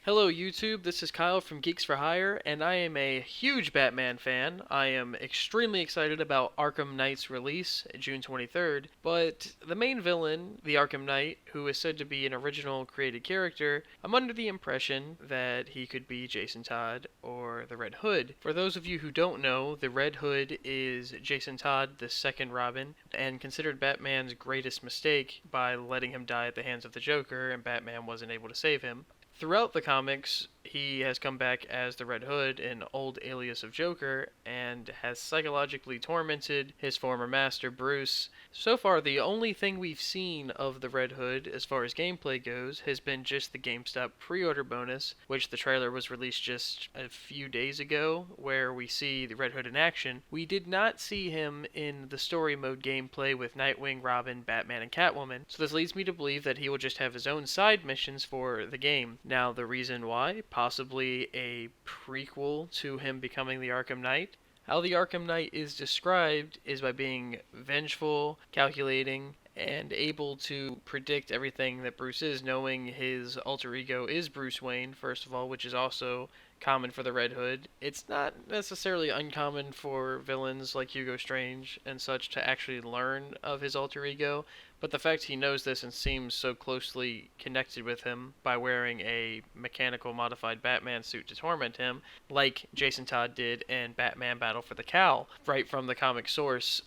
Hello YouTube, this is Kyle from Geeks for Hire, and I am a huge Batman fan. I am extremely excited about Arkham Knight's release, June 23rd, but the main villain, the Arkham Knight, who is said to be an original created character, I'm under the impression that he could be Jason Todd or the Red Hood. For those of you who don't know, the Red Hood is Jason Todd, the second Robin, and considered Batman's greatest mistake by letting him die at the hands of the Joker, and Batman wasn't able to save him. Throughout the comics, he has come back as the Red Hood, an old alias of Joker, and has psychologically tormented his former master, Bruce. So far, the only thing we've seen of the Red Hood, as far as gameplay goes, has been just the GameStop pre-order bonus, which the trailer was released just a few days ago, where we see the Red Hood in action. We did not see him in the story mode gameplay with Nightwing, Robin, Batman, and Catwoman, so this leads me to believe that he will just have his own side missions for the game. Now, the reason why, possibly a prequel to him becoming the Arkham Knight. How the Arkham Knight is described is by being vengeful, calculating, and able to predict everything that Bruce is, knowing his alter ego is Bruce Wayne, first of all, which is also common for the Red Hood. It's not necessarily uncommon for villains like Hugo Strange and such to actually learn of his alter ego, but the fact he knows this and seems so closely connected with him by wearing a mechanical modified Batman suit to torment him, like Jason Todd did in Batman Battle for the Cowl, right from the comic source.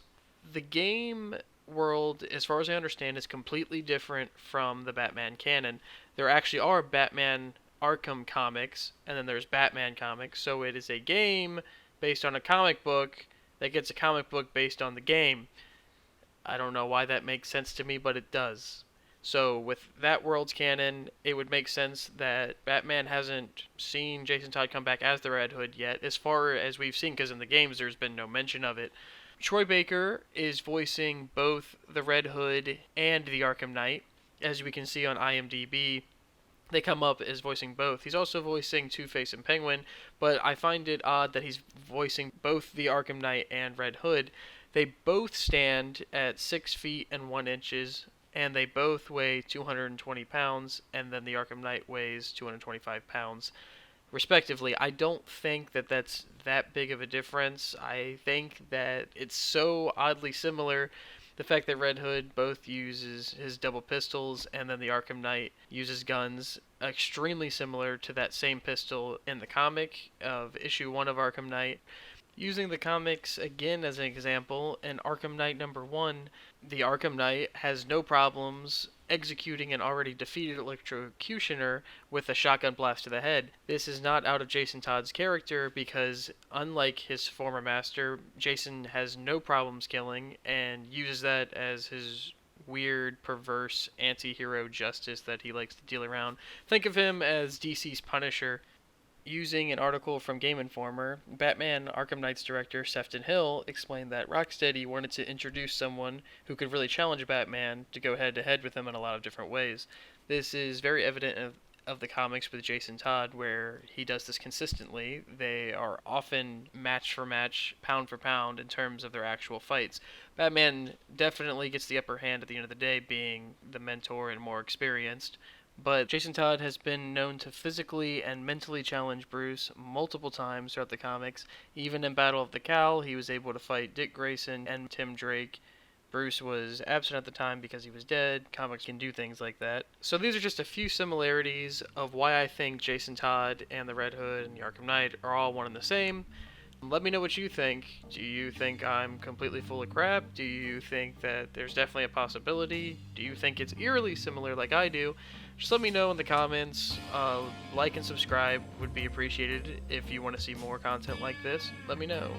The game world, as far as I understand, is completely different from the Batman canon. There actually are Batman Arkham comics, and then there's Batman comics, so it is a game based on a comic book that gets a comic book based on the game. I don't know why that makes sense to me, but it does. So with that world's canon, it would make sense that Batman hasn't seen Jason Todd come back as the Red Hood yet, as far as we've seen, because in the games there's been no mention of it. Troy Baker is voicing both the Red Hood and the Arkham Knight. As we can see on IMDb, they come up as voicing both. He's also voicing Two-Face and Penguin, but I find it odd that he's voicing both the Arkham Knight and Red Hood. They both stand at 6 feet and 1 inches, and they both weigh 220 pounds, and then the Arkham Knight weighs 225 pounds, respectively. I don't think that that's that big of a difference. I think that it's so oddly similar. The fact that Red Hood both uses his double pistols, and then the Arkham Knight uses guns, extremely similar to that same pistol in the comic of issue 1 of Arkham Knight. Using the comics again as an example, in Arkham Knight number 1, the Arkham Knight has no problems executing an already defeated electrocutioner with a shotgun blast to the head. This is not out of Jason Todd's character because, unlike his former master, Jason has no problems killing and uses that as his weird, perverse anti-hero justice that he likes to deal around. Think of him as DC's Punisher. Using an article from Game Informer, Batman Arkham Knight's director Sefton Hill explained that Rocksteady wanted to introduce someone who could really challenge Batman to go head-to-head with him in a lot of different ways. This is very evident of the comics with Jason Todd, where he does this consistently. They are often match for match, pound for pound in terms of their actual fights. Batman definitely gets the upper hand at the end of the day, being the mentor and more experienced. But Jason Todd has been known to physically and mentally challenge Bruce multiple times throughout the comics. Even in Battle of the Cowl, he was able to fight Dick Grayson and Tim Drake. Bruce was absent at the time because he was dead. Comics can do things like that. So these are just a few similarities of why I think Jason Todd and the Red Hood and the Arkham Knight are all one and the same. Let me know what you think. Do you think I'm completely full of crap? Do you think that there's definitely a possibility? Do you think it's eerily similar like I do? Just let me know in the comments. Like and subscribe would be appreciated if you want to see more content like this. Let me know.